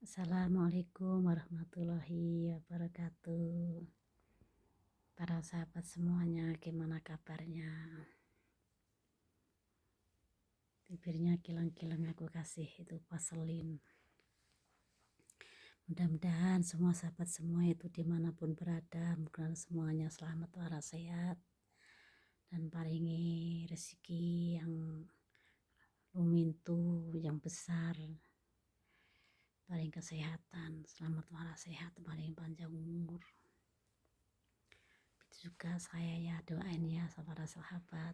Assalamualaikum warahmatullahi wabarakatuh. Para sahabat semuanya, gimana kabarnya? Bibirnya kilang-kilang aku kasih itu vaselin. Mudah-mudahan semua sahabat semua itu dimanapun berada, mudah semuanya selamat waras sehat dan paringi rezeki yang lumintu, yang besar, paling kesehatan, selamat waras sehat, paling panjang umur. Juga saya ya doain ya para sahabat,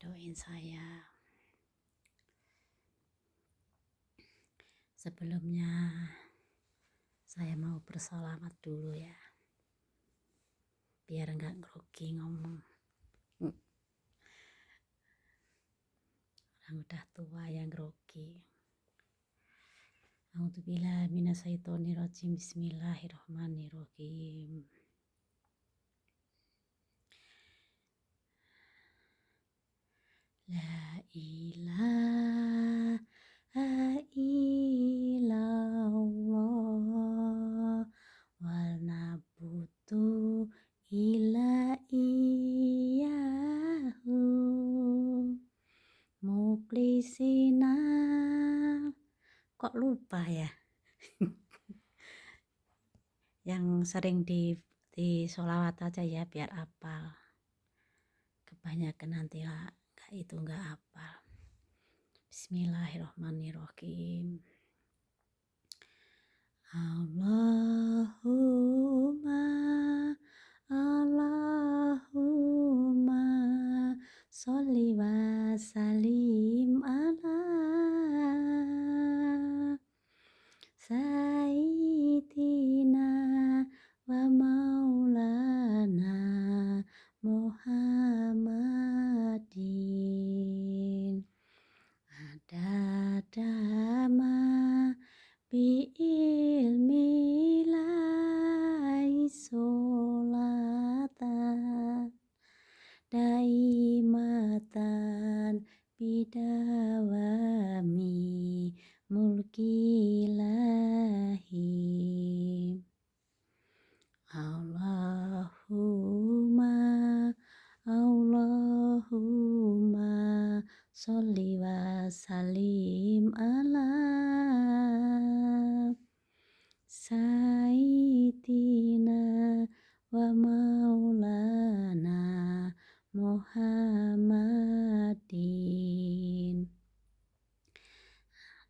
doain saya. Sebelumnya saya mau bersolawat dulu ya, biar nggak grogi ngomong. Orang udah tua yang grogi. A'udzubillahi minasyaitonirrajim. Bismillahirrahmanirrahim. La ilaha illallah wal nabutu ila iyahu muklisina. Kok lupa ya? Yang sering di sholawat aja ya biar apal. Kebanyakan nanti nggak apal. Bismillahirrahmanirrahim. Allahumma sholli wa sallim ala sayyidina wa maulana Muhammadin adadama bi ilmillahi sholatan daimatan bidawami mulkilahi. Allahumma sholli wa sallim ala sayyidina wa maulana Muhammadin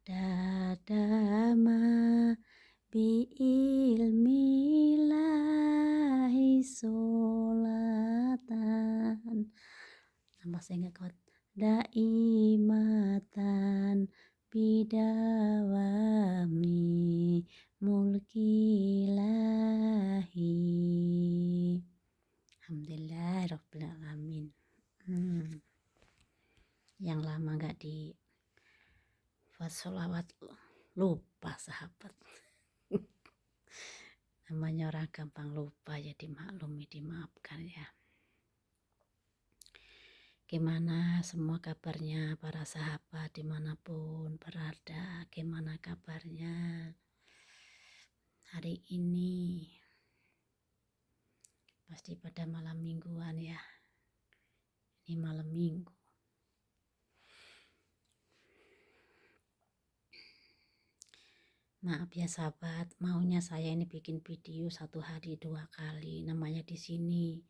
dadama bi ilmillahi sholatan. Tambah saya nggak kuat. Daimatan bidawami mulkilahi. Alhamdulillah rabbil alamin. Yang lama nggak di buat sholawat lupa sahabat. Namanya orang gampang lupa, ya dimaklumi, dimaafkan ya. Gimana semua kabarnya para sahabat dimanapun berada? Gimana kabarnya hari ini? Pasti pada malam mingguan ya. Ini malam minggu. Maaf ya sahabat, maunya saya ini bikin video 1 hari 2 kali. Namanya di sini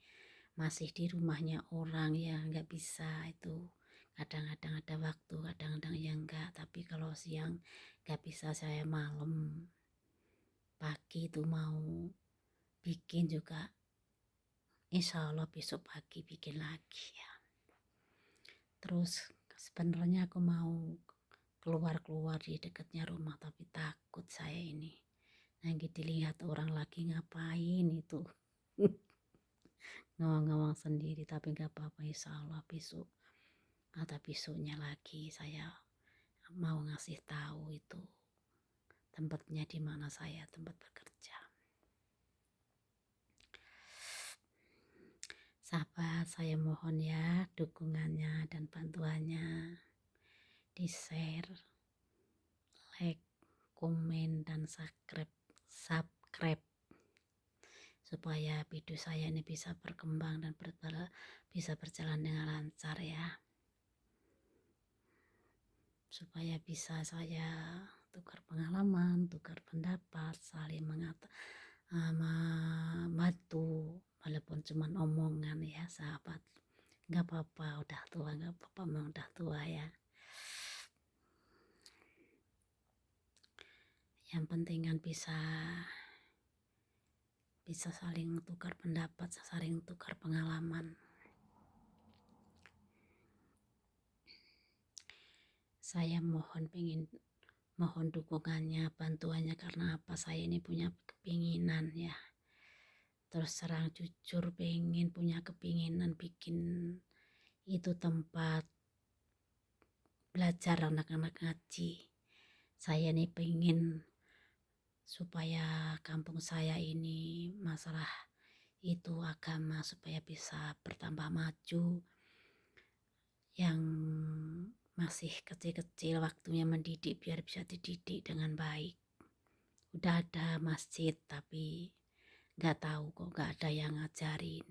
masih di rumahnya orang ya, nggak bisa itu. Kadang-kadang ada waktu, kadang-kadang ya enggak. Tapi kalau siang nggak bisa, saya malam, pagi itu mau bikin juga. Insya Allah besok pagi bikin lagi ya. Terus sebenarnya aku mau keluar di dekatnya rumah, tapi takut saya ini nanti dilihat orang lagi ngapain itu. Ngawang-ngawang sendiri, tapi gak apa-apa, insya Allah besok atau besoknya lagi saya mau ngasih tahu itu tempatnya di mana saya tempat bekerja. Sahabat, saya mohon ya dukungannya dan bantuannya, di share, like, komen, dan subscribe supaya video saya ini bisa berkembang dan bisa berjalan dengan lancar ya, supaya bisa saya tukar pengalaman, tukar pendapat, saling membantu, walaupun cuma omongan ya sahabat. Nggak apa-apa udah tua, nggak apa-apa memang udah tua ya, yang penting kan bisa saling tukar pendapat, saling tukar pengalaman. Saya mohon dukungannya, bantuannya, karena apa, saya ini punya kepinginan ya, terus terang jujur punya kepinginan bikin itu tempat belajar anak-anak ngaji. Saya ini pengen supaya kampung saya ini masalah itu agama supaya bisa bertambah maju, yang masih kecil-kecil waktunya mendidik biar bisa dididik dengan baik. Udah ada masjid tapi nggak tahu kok nggak ada yang ngajarin.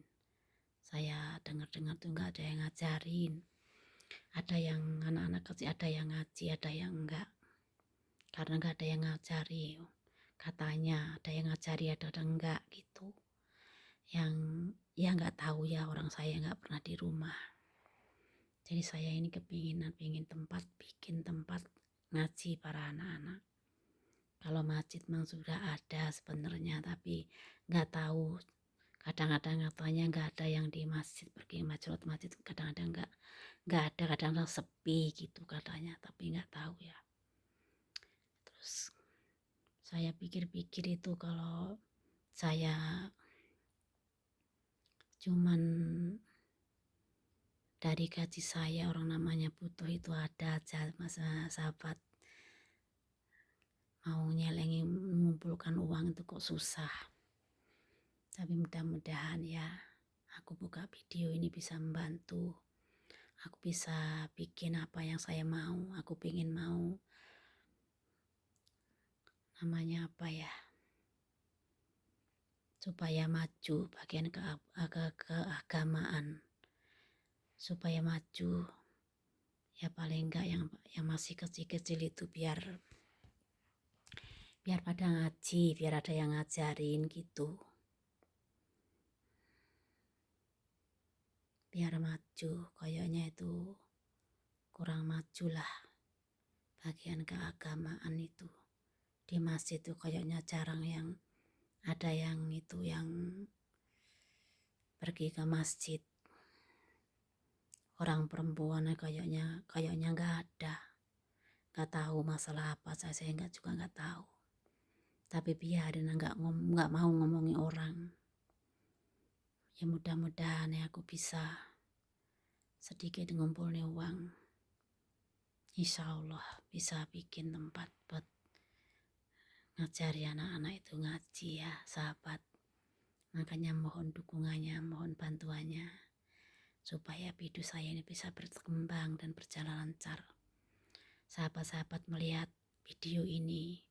Saya dengar-dengar tuh nggak ada yang ngajarin. Ada yang anak-anak kecil ada yang ngaji, ada yang enggak, karena nggak ada yang ngajari. Katanya ada yang ngajari, ada enggak gitu. Yang ya nggak tahu ya, orang saya nggak pernah di rumah. Jadi saya ini bikin tempat ngaji para anak-anak. Kalau masjid memang sudah ada sebenarnya, tapi nggak tahu. Kadang-kadang katanya nggak ada yang di masjid, pergi masjid, kadang-kadang nggak ada, kadang-kadang sepi gitu katanya, tapi nggak tahu ya. Terus saya pikir-pikir itu kalau saya cuman dari gaji saya, orang namanya butuh itu ada aja, masa sahabat mau nyelengi mengumpulkan uang itu kok susah. Tapi mudah-mudahan ya aku buka video ini bisa membantu, aku bisa bikin apa yang saya mau. Aku pengen mau namanya apa ya, supaya maju bagian keagamaan, supaya maju ya, paling enggak yang masih kecil-kecil itu biar pada ngaji, biar ada yang ngajarin gitu, biar maju. Kayaknya itu kurang maju lah bagian keagamaan itu. Di masjid itu kayaknya jarang yang ada yang itu, yang pergi ke masjid. Orang perempuannya kayaknya nggak ada. Nggak tahu masalah apa, saya nggak tahu. Tapi biarin, nggak mau ngomongin orang. Ya mudah-mudahan ya aku bisa sedikit ngumpulin uang. Insya Allah bisa bikin tempat buat ngajari anak-anak itu ngaji ya sahabat. Makanya mohon dukungannya, mohon bantuannya, supaya video saya ini bisa berkembang dan berjalan lancar. Sahabat-sahabat melihat video ini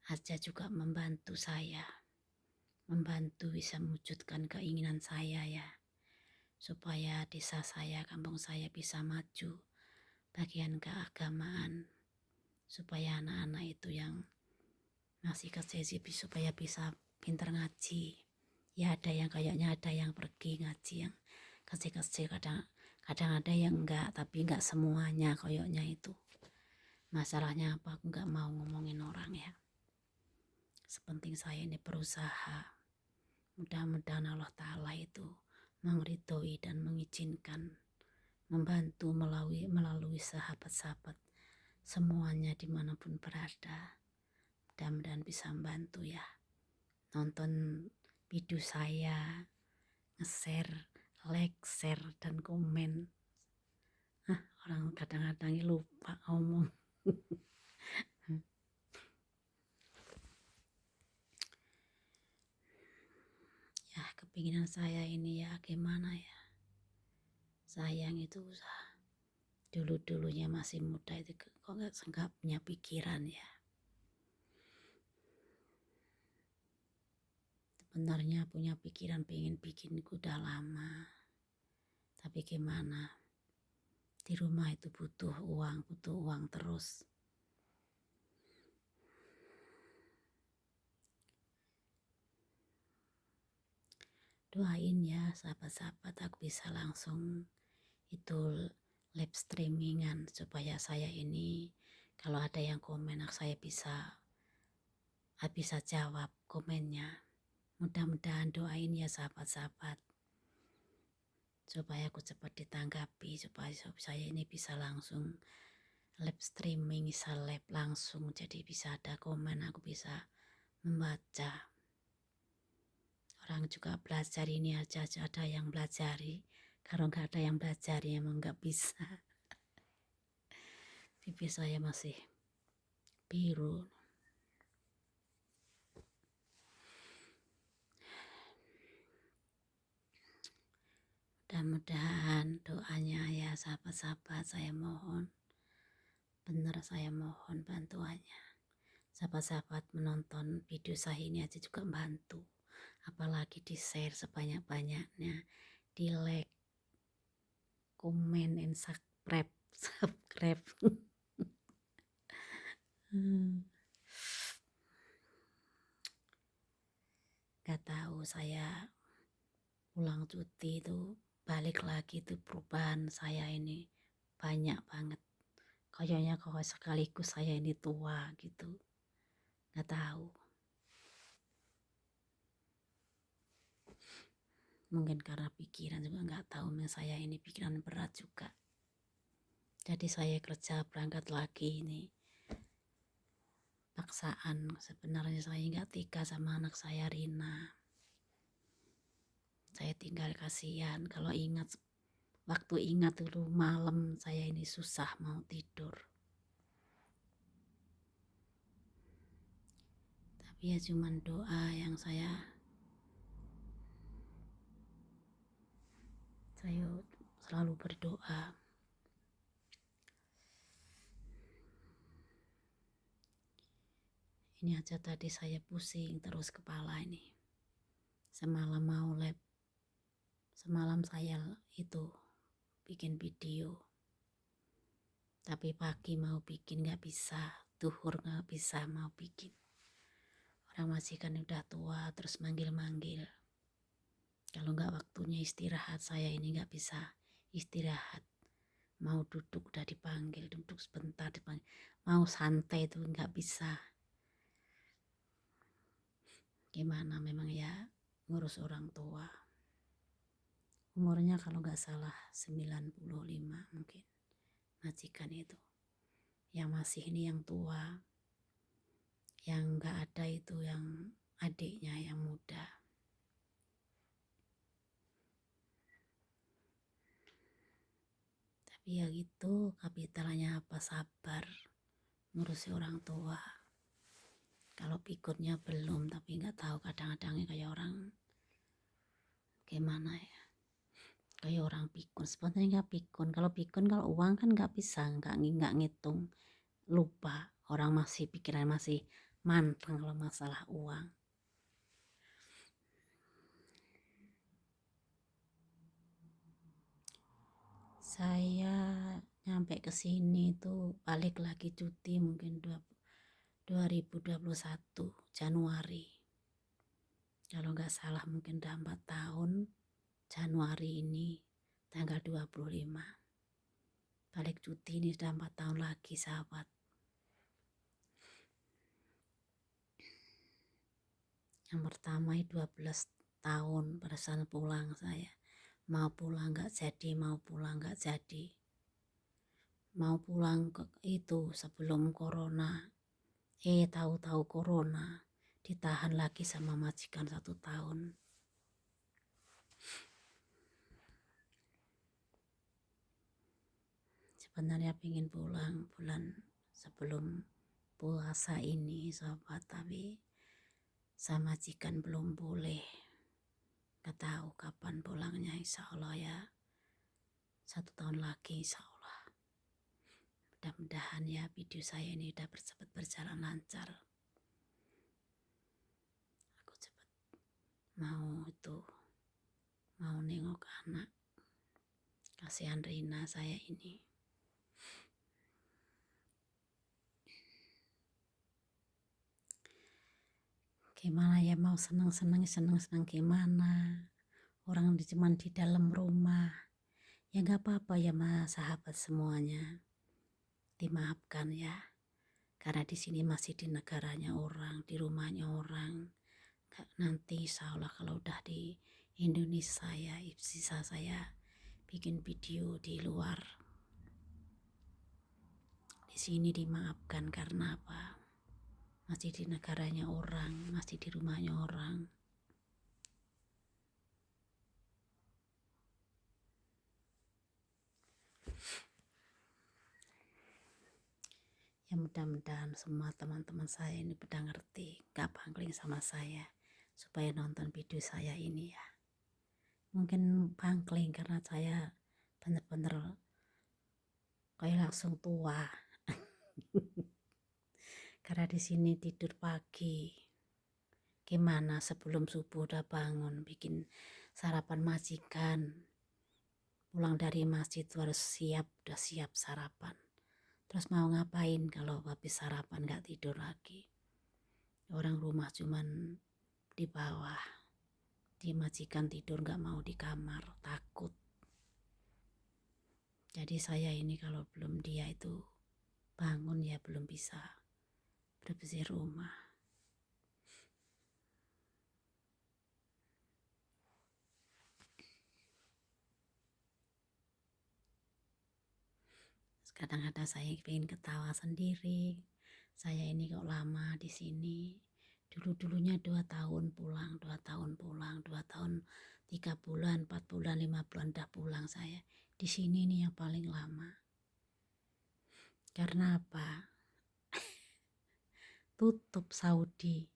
aja juga membantu saya, membantu bisa mewujudkan keinginan saya ya, supaya desa saya, kampung saya bisa maju bagian keagamaan, supaya anak-anak itu yang masih kecil supaya bisa pintar ngaji. Ya ada yang kayaknya ada yang pergi ngaji, yang kecil-kecil, kadang ada yang enggak, tapi enggak semuanya kayaknya itu. Masalahnya apa, aku enggak mau ngomongin orang ya. Sepenting saya ini berusaha. Mudah-mudahan Allah Ta'ala itu mengridhoi dan mengizinkan, membantu melalui sahabat-sahabat semuanya dimanapun berada. Mudah-mudahan bisa membantu ya. Nonton video saya, nge-share, like, share, dan komen. Orang kadang-kadang lupa ngomong. Ya kepinginan saya ini ya gimana ya, sayang itu dulu-dulunya masih muda itu kok nggak punya pikiran ya. sebenarnya punya pikiran pengen bikin udah lama, tapi gimana, di rumah itu butuh uang terus. Doain ya sahabat-sahabat, aku bisa langsung itu live streamingan supaya saya ini kalau ada yang komen saya bisa jawab komennya. Mudah-mudahan doain ya sahabat-sahabat supaya aku cepat ditanggapi, supaya saya ini bisa langsung live streaming, bisa live langsung, jadi bisa ada komen, aku bisa membaca. Orang juga belajar ini aja ada yang belajari, kalau nggak ada yang belajar ya emang nggak bisa. Pipi saya masih biru. Mudah-mudahan doanya ya sahabat-sahabat, saya mohon, benar saya mohon bantuannya. Sahabat-sahabat menonton video saya ini aja juga bantu, apalagi di share sebanyak-banyaknya, di like, komen, and subscribe. Gak tahu saya pulang cuti itu balik lagi tuh perubahan saya ini banyak banget. Kayaknya kalau sekaligus saya ini tua gitu. Gak tahu. Mungkin karena pikiran juga gak tahu, saya ini pikiran berat juga. Jadi saya kerja berangkat lagi ini. Paksaan, sebenarnya saya gak tega sama anak saya Rina. Saya tinggal kasihan kalau waktu ingat dulu malam saya ini susah mau tidur. Tapi ya cuman doa yang saya selalu berdoa. Ini aja tadi saya pusing terus kepala ini. Semalam mau lab, semalam saya itu bikin video. Tapi pagi mau bikin gak bisa, duhur gak bisa mau bikin. Orang majikan udah tua terus manggil-manggil. Kalau gak waktunya istirahat, saya ini gak bisa istirahat. Mau duduk udah dipanggil, duduk sebentar dipanggil. Mau santai itu gak bisa. Gimana memang ya ngurus orang tua. Umurnya kalau gak salah 95 mungkin majikan itu. Yang masih ini yang tua, yang gak ada itu yang adiknya yang muda. Tapi ya gitu, kapitalnya apa, sabar ngurusi orang tua. Kalau pikunnya belum, tapi nggak tahu kadang-kadangnya kayak orang gimana ya, kayak orang pikun. Sebenarnya nggak pikun, kalau uang kan nggak bisa, nggak ngitung, lupa. Orang masih pikiran masih manteng kalau masalah uang. Saya nyampe ke sini tuh balik lagi cuti mungkin 2021 Januari. Kalau nggak salah mungkin udah 4 tahun. Januari ini tanggal 25. Balik cuti ini sudah 4 tahun lagi sahabat. Yang pertama 12 tahun pada saat pulang saya. Mau pulang nggak jadi, mau pulang nggak jadi. Mau pulang ke itu sebelum corona. Tahu-tahu corona. Ditahan lagi sama majikan 1 tahun. Sebenarnya pengen pulang bulan sebelum puasa ini sahabat, tapi sama majikan belum boleh. Gak tahu kapan pulangnya, insya Allah ya 1 tahun lagi insya Allah. Mudah-mudahan ya video saya ini udah cepat berjalan lancar. Aku cepat mau nengok anak. Kasihan Rina saya ini. Gimana ya, mau senang-senang gimana? Orang cuman di dalam rumah. Ya gak apa-apa ya mas sahabat semuanya. Dimaafkan ya. Karena di sini masih di negaranya orang, di rumahnya orang. Nanti insya Allah kalau udah di Indonesia ya, bisa saya bikin video di luar. Di sini dimaafkan karena apa? Masih di negaranya orang, masih di rumahnya orang. Ya mudah-mudahan semua teman-teman saya ini pada ngerti, gak bangkling sama saya, supaya nonton video saya ini ya. Mungkin bangkling karena saya bener-bener kayak langsung tua. Karena di sini tidur pagi. Gimana sebelum subuh udah bangun, bikin sarapan majikan. Pulang dari masjid itu harus udah siap sarapan. Terus mau ngapain kalau habis sarapan gak tidur lagi? Orang rumah cuman di bawah. Di majikan tidur gak mau di kamar, takut. Jadi saya ini kalau belum dia itu bangun ya belum bisa bersih rumah. Kadang-kadang saya pengen ketawa sendiri. Saya ini kok lama di sini. Dulunya 2 tahun pulang, 2 tahun pulang, 2 tahun 3 bulan, 4 bulan, 5 bulan udah pulang saya. Di sini nih yang paling lama. Karena apa? Tutup Saudi.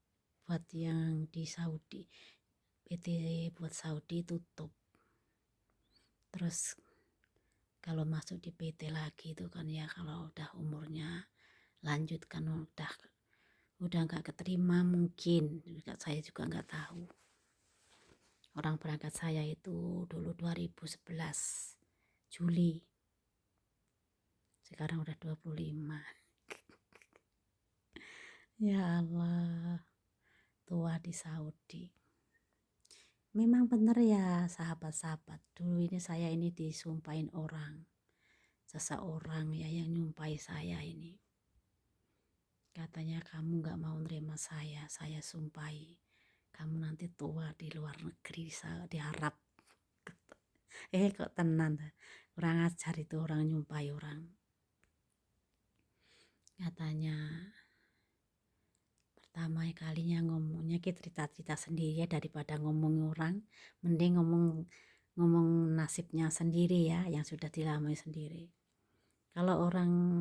Buat yang di Saudi, PT buat Saudi tutup. Terus kalau masuk di PT lagi itu kan ya kalau udah umurnya lanjut kan udah nggak keterima mungkin, saya juga nggak tahu. Orang berangkat saya itu dulu 2011 Juli, sekarang udah 25. Ya Allah, tua di Saudi. Memang bener ya sahabat-sahabat, dulu ini saya ini disumpahin orang, seseorang ya yang nyumpai saya ini. Katanya kamu gak mau nerima saya sumpahi kamu nanti tua di luar negeri di Arab. Kok tenan, kurang ajar itu orang nyumpai orang. Katanya pertama kalinya ngomongnya kita cerita-cerita sendiri ya, daripada ngomong orang, mending ngomong nasibnya sendiri ya, yang sudah dilalui sendiri. Kalau orang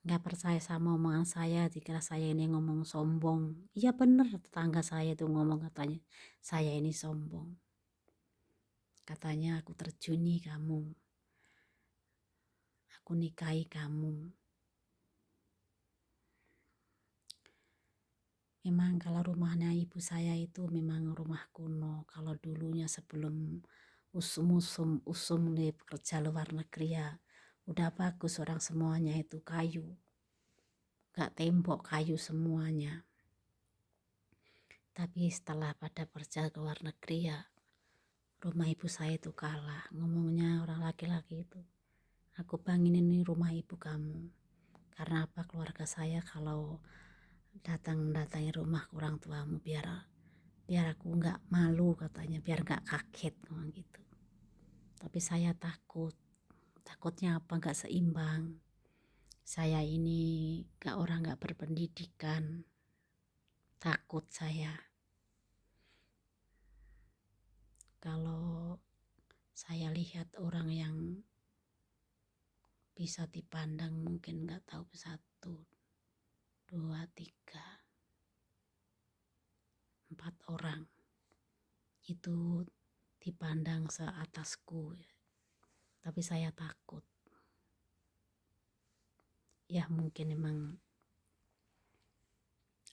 nggak percaya sama omongan saya, dikira saya ini ngomong sombong. Iya bener, tetangga saya itu ngomong, katanya saya ini sombong. Katanya aku terjuni kamu, aku nikahi kamu. Memang kalau rumahnya ibu saya itu memang rumah kuno. Kalau dulunya sebelum usum nih bekerja luar negeri ya udah bagus, orang semuanya itu kayu, gak tembok, kayu semuanya. Tapi setelah pada kerja ke luar negeri ya rumah ibu saya itu kalah. Ngomongnya orang laki-laki itu, aku banginin ini rumah ibu kamu. Karena apa? Keluarga saya kalau datangi rumah orang tuamu biar aku nggak malu, katanya, biar nggak kaget gitu. Tapi saya takutnya apa? Nggak seimbang. Saya ini orang nggak berpendidikan, takut saya kalau saya lihat orang yang bisa dipandang mungkin nggak tahu 1, 2, 3, 4 orang itu dipandang seatasku, tapi saya takut. Ya mungkin memang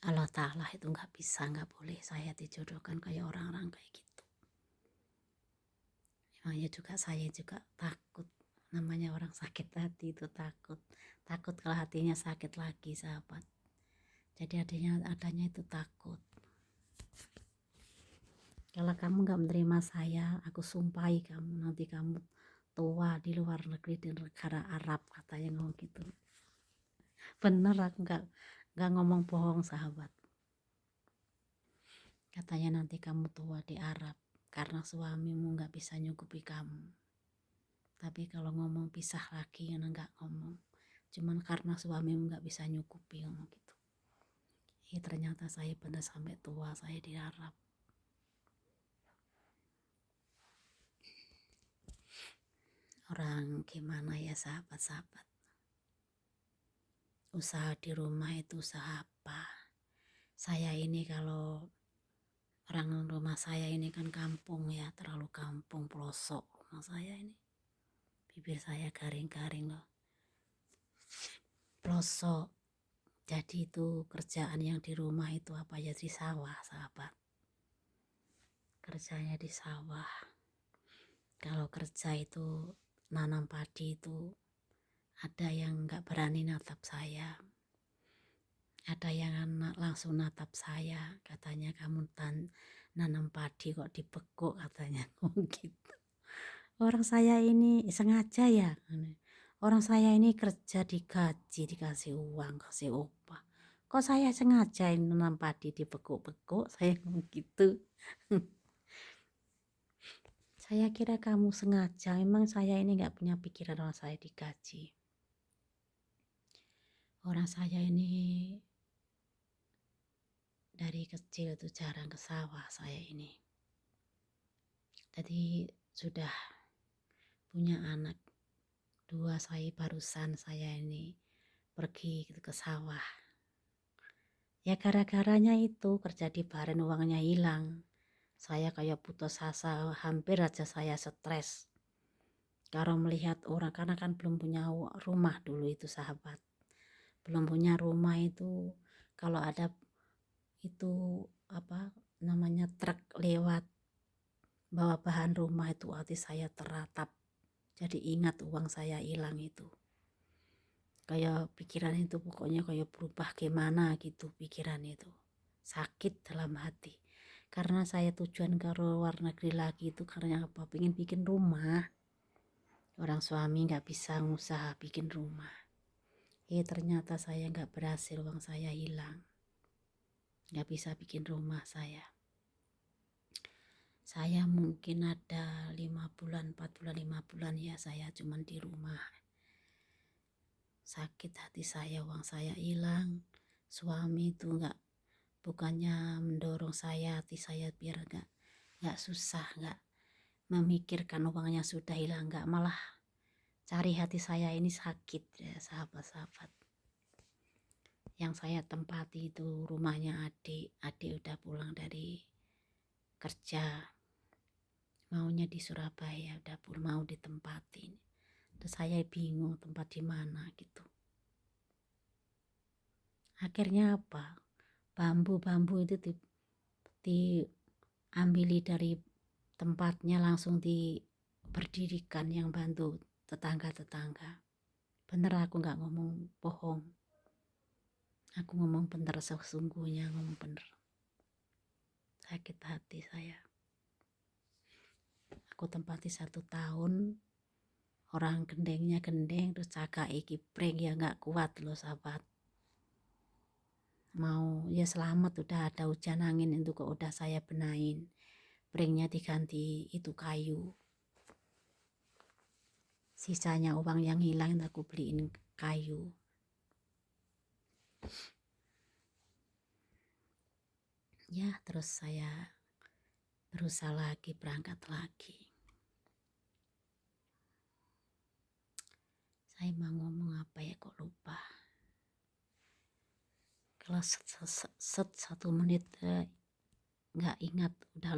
Allah Ta'ala itu nggak bisa, nggak boleh saya dijodohkan kayak orang-orang kayak gitu. Emangnya juga saya juga takut, namanya orang sakit hati itu takut kalau hatinya sakit lagi, sahabat. Jadi adanya itu takut. Kalau kamu nggak menerima saya, aku sumpahi kamu nanti kamu tua di luar negeri di negara Arab, katanya ngomong gitu. Bener, aku nggak ngomong bohong, sahabat. Katanya nanti kamu tua di Arab karena suamimu nggak bisa nyukupi kamu. Tapi kalau ngomong pisah lagi, nggak ngomong. Cuman karena suamimu nggak bisa nyukupi, ngomong gitu. Ternyata saya benar sampai tua saya di Arab. Orang gimana ya, sahabat-sahabat? Usaha di rumah itu usaha apa? Saya ini kalau orang rumah saya ini kan kampung ya, terlalu kampung, pelosok rumah saya ini. Bibir saya garing-garing loh. Pelosok. Jadi itu kerjaan yang di rumah itu apa ya, di sawah, sahabat. Kerjanya di sawah. Kalau kerja itu nanam padi itu ada yang nggak berani natap saya. Ada yang langsung natap saya, katanya kamu nanam padi kok dibekuk, katanya gitu. Orang saya ini sengaja ya, orang saya ini kerja digaji, dikasih uang, kasih upah, kok saya sengaja nanam padi dibekuk-bekuk, saya ngomong gitu. Saya kira kamu sengaja, memang saya ini nggak punya pikiran orang saya digaji. Orang saya ini dari kecil itu jarang ke sawah saya ini. Jadi sudah punya anak 2, saya barusan saya ini pergi gitu ke sawah. Ya gara-garanya itu kerja di Baren uangnya hilang. Saya kayak putus asa, hampir aja saya stres. Kalau melihat orang, karena kan belum punya rumah dulu itu, sahabat. Belum punya rumah itu, kalau ada itu apa namanya truk lewat bawa bahan rumah itu hati saya teratap. Jadi ingat uang saya hilang itu. Kayak pikiran itu pokoknya kayak berubah gimana gitu pikiran itu. Sakit dalam hati. Karena saya tujuan ke luar negeri lagi itu karena apa? Pengen bikin rumah. Orang suami nggak bisa ngusaha bikin rumah. Ternyata saya nggak berhasil, uang saya hilang. Nggak bisa bikin rumah saya. Saya mungkin ada 5 bulan, 4 bulan, 5 bulan ya saya cuman di rumah. Sakit hati saya, uang saya hilang. Suami itu bukannya mendorong saya, hati saya biar nggak susah, nggak memikirkan uangnya sudah hilang, nggak, malah cari hati saya ini sakit ya, sahabat-sahabat. Yang saya tempati itu rumahnya adik udah pulang dari kerja, maunya di Surabaya, udah mau ditempatin. Terus saya bingung tempat di mana gitu. Akhirnya apa? Bambu-bambu itu diambili dari tempatnya, langsung diberdirikan yang bantu tetangga-tetangga. Bener, aku nggak ngomong bohong. Aku ngomong bener, sesungguhnya ngomong bener. Sakit hati saya. Aku tempati 1 tahun, orang gendengnya gendeng, terus cakak iki prank ya nggak kuat loh, sahabat. Mau ya selamat, udah ada hujan angin itu kok udah saya benahin. Pranknya diganti itu kayu. Sisanya uang yang hilang aku beliin kayu. Ya terus saya berusaha lagi, berangkat lagi. Saya mau ngomong apa ya, kok lupa. Kalau 1 menit nggak ingat, udah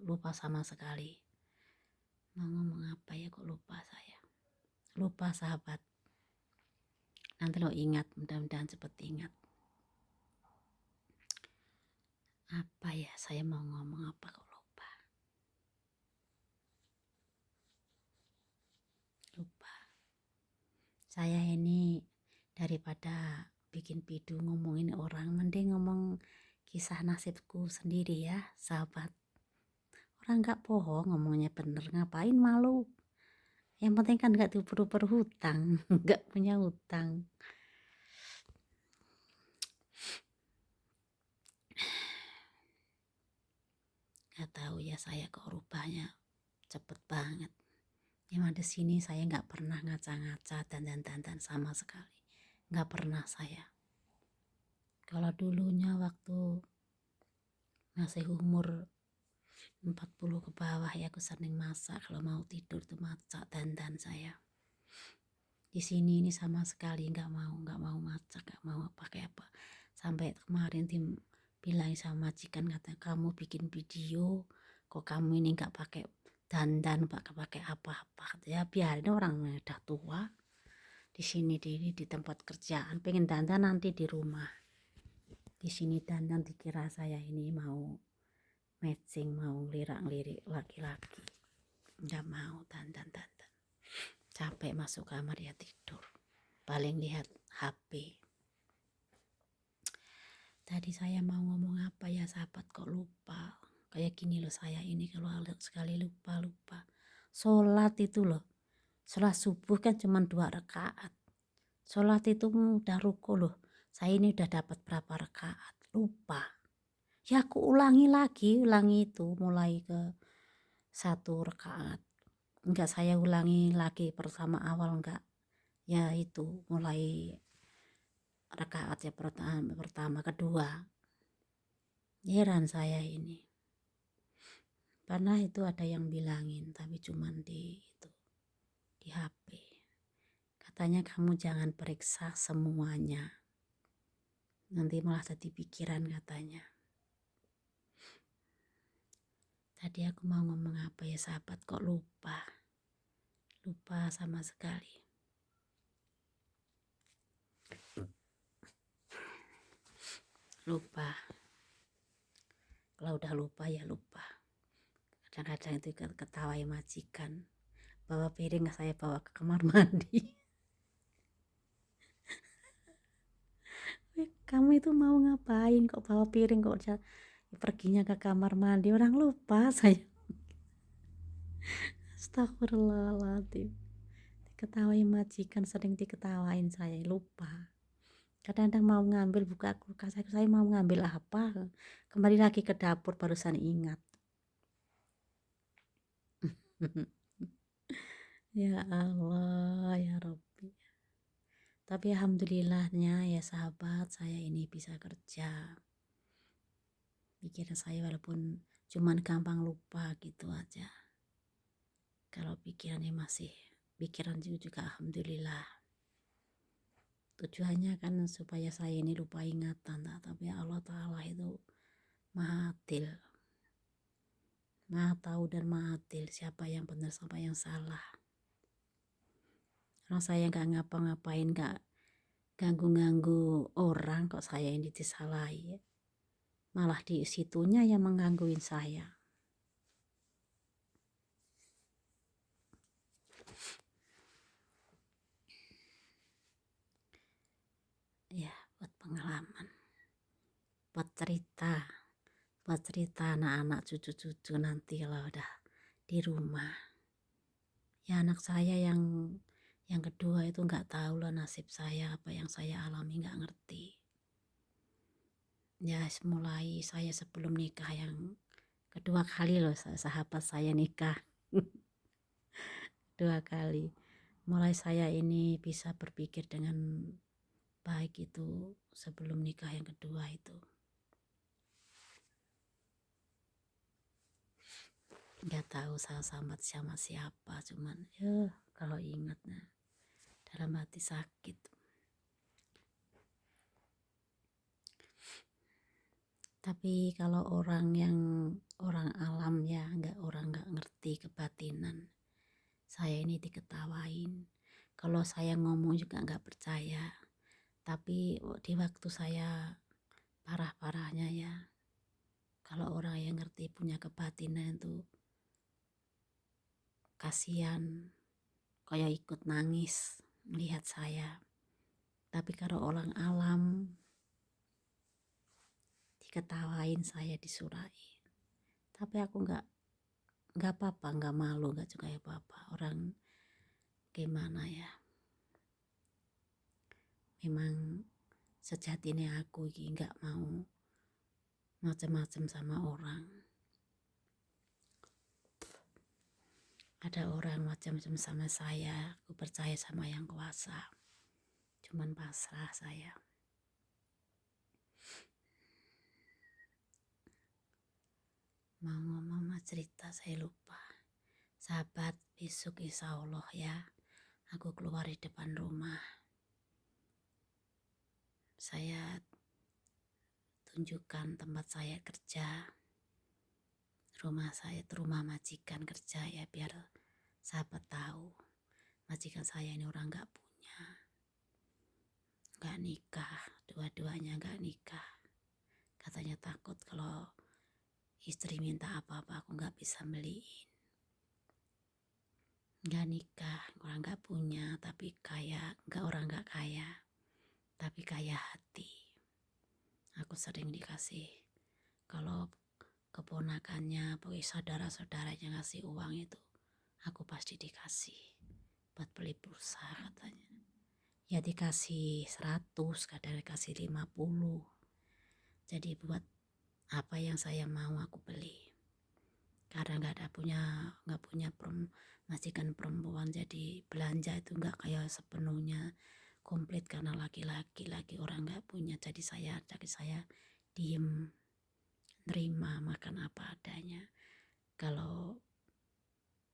lupa sama sekali. Mau ngomong apa ya, kok lupa saya. Lupa, sahabat. Nanti lo ingat, mudah-mudahan cepet ingat. Apa ya, saya mau ngomong apa kok lupa. Lupa. Saya ini daripada bikin video ngomongin orang, mending ngomong kisah nasibku sendiri ya, sahabat. Orang gak bohong, ngomongnya bener, ngapain malu. Yang penting kan gak diuper-uper hutang, gak punya hutang. Gak tahu ya saya kok rubahnya cepet banget. Emang di sini saya nggak pernah ngaca-ngaca dandan-dandan sama sekali, nggak pernah saya. Kalau dulunya waktu masih umur 40 ke bawah ya, aku sering masak. Kalau mau tidur tuh masak dandan saya. Di sini ini sama sekali nggak mau masak, nggak mau pakai apa. Sampai kemarin tim bilang sama majikan, katanya kamu bikin video kok kamu ini nggak pakai dandan, pakai apa-apa. Ya biarin, orang udah tua. Di sini di tempat kerjaan pengen dandan nanti di rumah. Di sini dandan dikira saya ini mau matching, mau lirak-lirik laki-laki. Nggak mau dandan. Capek masuk kamar ya tidur. Paling lihat HP. Tadi saya mau ngomong apa ya sahabat, kok lupa. Kayak gini loh saya ini, kalau sekali lupa. Sholat itu loh. Sholat subuh kan cuma 2 rakaat. Sholat itu udah ruko loh. Saya ini udah dapat berapa rakaat. Lupa. Ya aku ulangi itu mulai ke 1 rakaat. Enggak, saya ulangi lagi pertama awal enggak. Ya itu mulai rakaat ya pertama kedua. Heran saya ini. Pernah itu ada yang bilangin, tapi cuman di HP. Katanya kamu jangan periksa semuanya. Nanti malah jadi pikiran katanya. Tadi aku mau ngomong apa ya sahabat, kok lupa sama sekali. Lupa. Kalau udah lupa ya lupa. Kadang-kadang itu ketawai majikan. Bawa piring saya bawa ke kamar mandi. Kamu itu mau ngapain kok bawa piring, kok perginya ke kamar mandi, orang lupa saya. Astagfirullahaladzim. Diketawain majikan, sering diketawain saya, lupa. Kadang-kadang mau ngambil, buka kulkas, saya mau ngambil apa, kembali lagi ke dapur, barusan ingat. Ya Allah ya Rabbi. Tapi alhamdulillahnya ya sahabat, saya ini bisa kerja. Pikiran saya walaupun cuman gampang lupa gitu aja. Kalau pikirannya masih pikiran juga alhamdulillah. Tujuannya kan supaya saya ini lupa ingatan, tapi Allah Ta'ala itu maha adil, maha tahu dan maha adil siapa yang benar siapa yang salah. Kalau saya gak ngapa-ngapain, gak ganggu-ganggu orang, kok saya ini disalahi, malah di situnya yang menggangguin saya. Ya buat pengalaman, buat cerita anak-anak cucu-cucu nanti kalau udah di rumah. Ya anak saya yang kedua itu nggak tahu lah nasib saya, apa yang saya alami nggak ngerti. Ya mulai saya sebelum nikah yang kedua kali loh, sahabat saya nikah 2 kali. Mulai saya ini bisa berpikir dengan baik itu sebelum nikah yang kedua itu. Nggak tahu saya sama siapa, cuman ya kalau ingatnya dalam hati sakit. Tapi kalau orang alam ya, orang nggak ngerti kebatinan, saya ini diketawain. Kalau saya ngomong juga nggak percaya. Tapi di waktu saya parah-parahnya ya, Kalau orang yang ngerti punya kebatinan itu kasihan, kayak ikut nangis melihat saya. Tapi kalau orang alam diketawain, saya disurahi. Tapi aku nggak apa-apa, nggak malu, nggak juga apa-apa. Orang gimana ya? Memang sejatinya aku ini nggak mau macam-macam sama orang. Ada orang macam-macam sama saya, aku percaya sama yang kuasa. Cuman pasrah saya. Mau ngomong cerita saya lupa. Sahabat, besok insya Allah ya, aku keluar di depan rumah. Saya tunjukkan tempat saya kerja. Rumah saya itu rumah majikan kerja ya, biar sahabat tahu. Majikan saya ini orang gak punya, gak nikah, dua-duanya gak nikah. Katanya takut kalau istri minta apa-apa aku gak bisa beliin. Gak nikah, orang gak punya, tapi kaya, orang gak kaya, tapi kaya hati. Aku sering dikasih, kalau keponakannya, pokoknya saudara-saudaranya ngasih uang itu, aku pasti dikasih buat beli pulsa katanya. Ya dikasih 100, kadang dikasih 50. Jadi buat apa yang saya mau aku beli. Karena nggak punya majikan perempuan, jadi belanja itu nggak kayak sepenuhnya komplit karena laki-laki orang nggak punya. Jadi saya diem, nerima, makan apa adanya. Kalau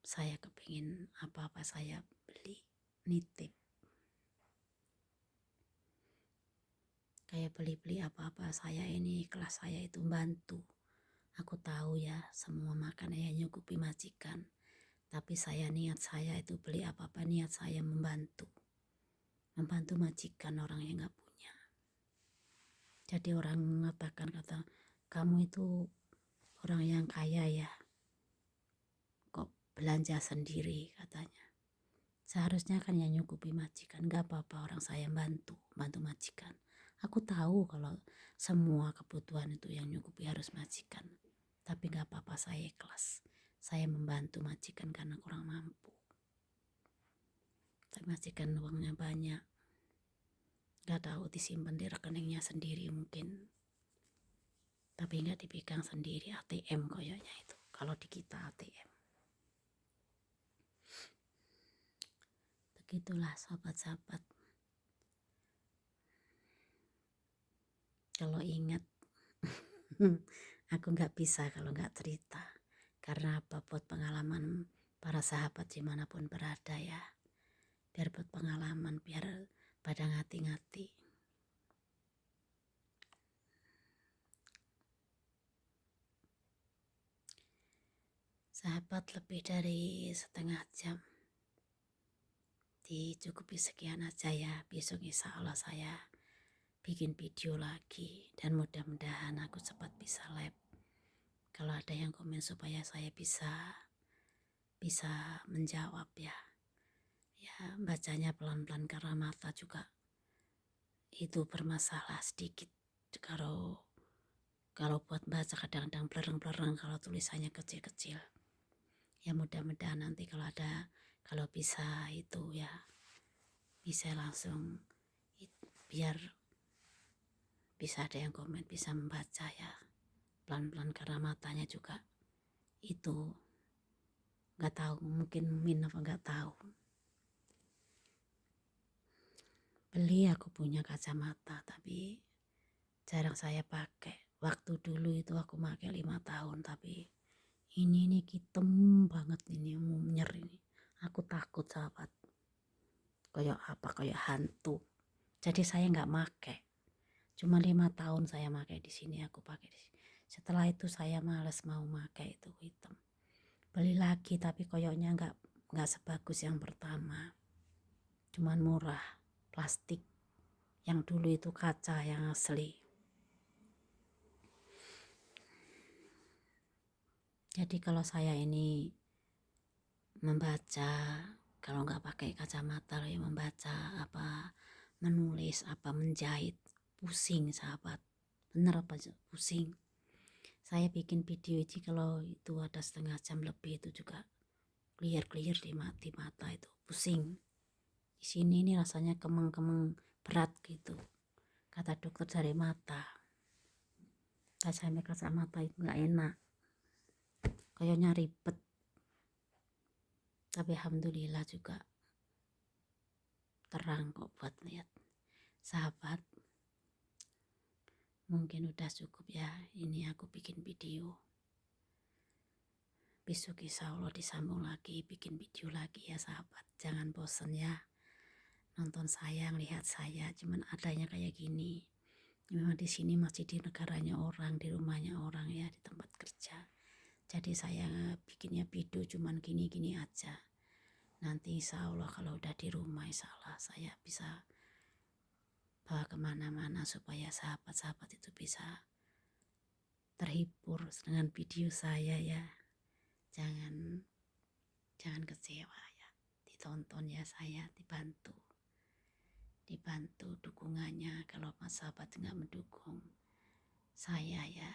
saya kepingin apa-apa saya beli, nitip. Kayak beli-beli apa-apa saya ini, kelas saya itu bantu. Aku tahu ya, semua makan ya nyukupi majikan. Tapi niat saya itu beli apa-apa, niat saya membantu. Membantu majikan orang yang gak punya. Jadi orang mengatakan, kamu itu orang yang kaya ya, kok belanja sendiri katanya. Seharusnya kan yang nyukupi majikan, gak apa-apa orang saya bantu majikan. Aku tahu kalau semua kebutuhan itu yang nyukupi harus majikan. Tapi gak apa-apa, saya ikhlas. Saya membantu majikan karena kurang mampu. Tapi majikan uangnya banyak. Gak tahu disimpan di rekeningnya sendiri mungkin. Tapi gak dipegang sendiri, ATM koyoknya itu. Kalau di kita ATM. Begitulah sahabat-sahabat. Kalau ingat, aku gak bisa kalau gak cerita. Karena apa? Buat pengalaman para sahabat dimanapun berada ya. Biar buat pengalaman, biar pada ngati-ngati. Sahabat, lebih dari setengah jam. Dicukupi sekian aja ya. Besok insya Allah saya bikin video lagi. Dan mudah-mudahan aku cepat bisa live. Kalau ada yang komen supaya saya bisa menjawab ya. Ya bacanya pelan-pelan karena mata juga itu bermasalah sedikit. Kalau buat baca kadang-kadang belerang-belerang kalau tulisannya kecil-kecil. Ya mudah-mudahan nanti kalau bisa itu ya bisa langsung, biar bisa ada yang komen, bisa membaca ya pelan-pelan karena matanya juga itu nggak tahu, mungkin apa nggak tahu. Beli aku punya kacamata tapi jarang saya pakai. Waktu dulu itu aku pakai 5 tahun, tapi ini nih hitam banget ini, munyer ini. Aku takut sahabat. Kayak hantu. Jadi saya nggak pakai. Cuma 5 tahun saya pakai di sini, aku pakai di sini. Setelah itu saya males mau pakai itu hitam. Beli lagi tapi koyoknya nggak sebagus yang pertama. Cuman murah, plastik. Yang dulu itu kaca yang asli. Jadi kalau saya ini membaca, kalau nggak pakai kacamata ya membaca apa, menulis apa, menjahit, pusing sahabat, bener apa pusing. Saya bikin video ini kalau itu ada setengah jam lebih itu juga clear di mata itu pusing. Di sini ini rasanya kemeng-kemeng berat gitu. Kata dokter dari mata. Saya pakai kacamata itu nggak enak. Kayaknya ribet. Tapi alhamdulillah juga terang kok buat lihat. Sahabat, mungkin udah cukup ya. Ini aku bikin video. Besok insya Allah disambung lagi, bikin video lagi ya sahabat. Jangan bosen ya. Nonton saya, lihat saya, cuman adanya kayak gini. Memang di sini masih di negaranya orang, di rumahnya orang ya, di tempat kerja. Jadi saya bikinnya video cuman gini-gini aja. Nanti insya Allah kalau udah di rumah insya Allah saya bisa bawa kemana-mana supaya sahabat-sahabat itu bisa terhibur dengan video saya ya. Jangan kecewa ya. Ditonton ya saya, dibantu dukungannya. Kalau mas sahabat nggak mendukung saya ya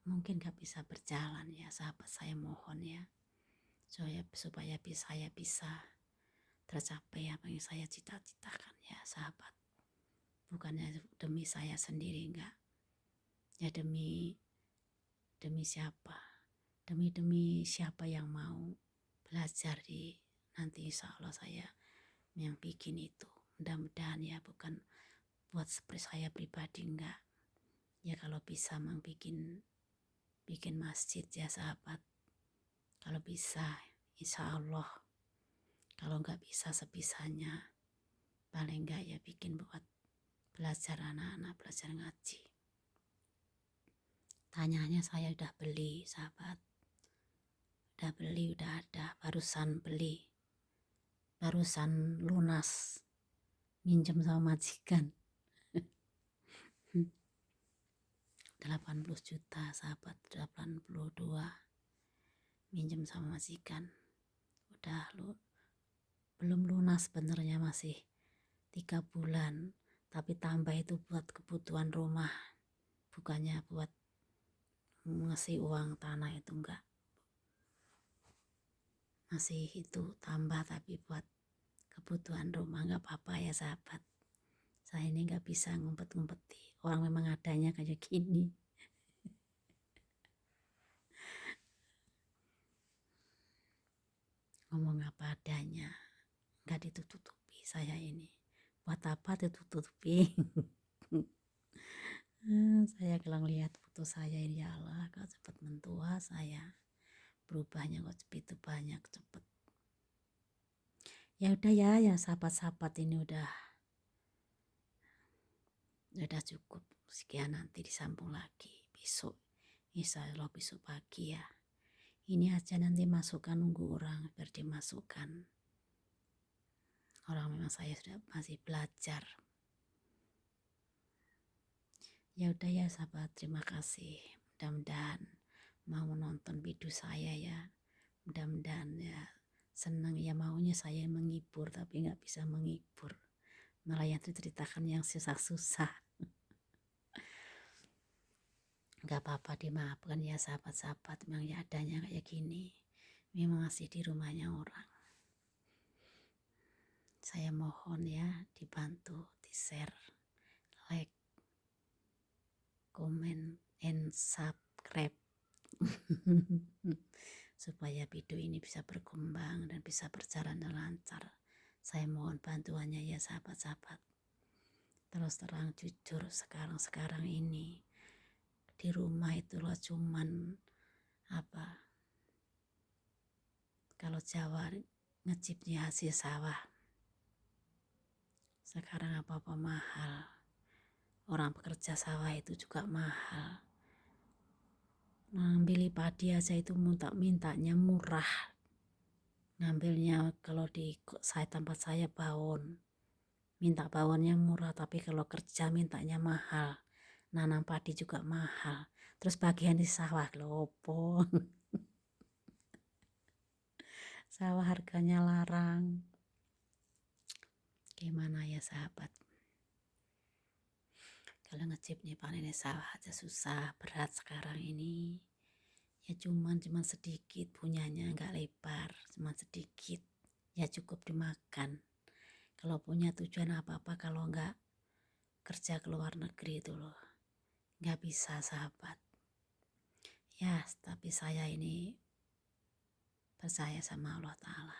mungkin gak bisa berjalan ya sahabat. Saya mohon ya supaya saya bisa tercapai apa yang saya cita-citakan ya sahabat. Bukannya demi saya sendiri, enggak ya, demi siapa, demi siapa yang mau belajar di nanti insya Allah saya yang bikin itu. Mudah-mudahan ya bukan buat seperti saya pribadi, enggak ya. Kalau bisa mang bikin masjid ya sahabat, kalau bisa insya Allah. Kalau nggak bisa sebisanya, paling nggak ya bikin buat belajar anak-anak, belajar ngaji. Tanyanya saya udah beli sahabat, udah beli, udah ada, barusan beli, barusan lunas, minjem sama majikan. 80 juta sahabat, 82 minjem sama majikan. Udah belum lunas benernya, masih 3 bulan, tapi tambah itu buat kebutuhan rumah, bukannya buat ngasih uang tanah itu, enggak. Masih itu tambah tapi buat kebutuhan rumah. Enggak apa-apa ya sahabat, saya ini enggak bisa ngumpet-ngumpeti, orang memang adanya kayak gini. Ngomong apa adanya, enggak ditutupi saya ini. Buat apa ditutupi? Saya kalau lihat foto saya ini, ya Allah, kok cepet mentua saya, berubahnya kok begitu banyak cepet. Ya udah ya sahabat-sahabat, ini udah cukup sekian. Nanti disambung lagi besok insya Allah, besok pagi ya. Ini aja nanti masukkan, nunggu orang biar dimasukkan. Orang memang saya sudah masih belajar. Ya udah ya sahabat, terima kasih. Mudah-mudahan mau menonton video saya ya. Mudah-mudahan ya senang ya, maunya saya menghibur tapi nggak bisa menghibur, malah yang diceritakan yang susah-susah. Nggak apa-apa, dimaafkan ya sahabat-sahabat, memang ya adanya kayak gini, memang masih di rumahnya orang. Saya mohon ya dibantu, di share, like, komen, and subscribe supaya video ini bisa berkembang dan bisa berjalan dengan lancar. Saya mohon bantuannya ya sahabat-sahabat. Terus terang jujur, sekarang ini di rumah itu loh cuman apa, kalau Jawa ngecipnya hasil sawah. Sekarang apa-apa mahal, orang pekerja sawah itu juga mahal. Ngambil padi aja itu mintanya murah. Ngambilnya kalau di tempat saya bawon, minta bawonnya murah, tapi kalau kerja mintanya mahal. Nanam padi juga mahal. Terus bagian di sawah lopo. Sawah harganya larang. Gimana ya sahabat? Kalau ngecip nih panen sawah aja susah, berat sekarang ini. Ya cuman sedikit punyanya, nggak lebar, cuman sedikit. Ya cukup dimakan. Kalau punya tujuan apa-apa, kalau nggak kerja ke luar negeri itu loh, nggak bisa sahabat. Ya tapi saya ini percaya sama Allah Ta'ala.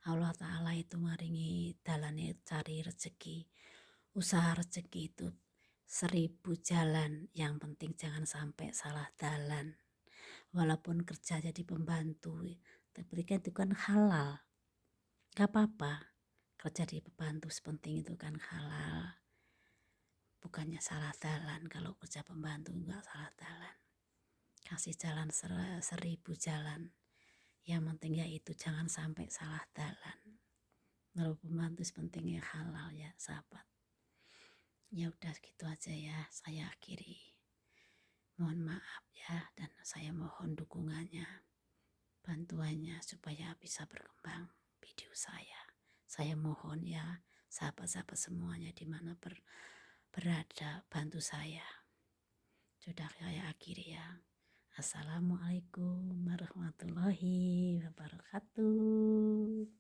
Allah Ta'ala itu maringi dalane cari rezeki. Usaha rezeki itu 1000 jalan, yang penting jangan sampai salah jalan. Walaupun kerja jadi pembantu, tapi kan itu kan halal, gak apa-apa. Kerja di pembantu sepenting itu kan halal, bukannya salah jalan. Kalau kerja pembantu enggak salah jalan, kasih jalan 1000 jalan, yang penting ya itu jangan sampai salah jalan. Kalau pembantu sepentingnya halal ya sahabat. Ya udah gitu aja ya, saya akhiri. Mohon maaf ya, dan saya mohon dukungannya, bantuannya supaya bisa berkembang video saya. Saya mohon ya sahabat-sahabat semuanya dimana berada, bantu saya. Sudah saya akhiri ya. Assalamualaikum warahmatullahi wabarakatuh.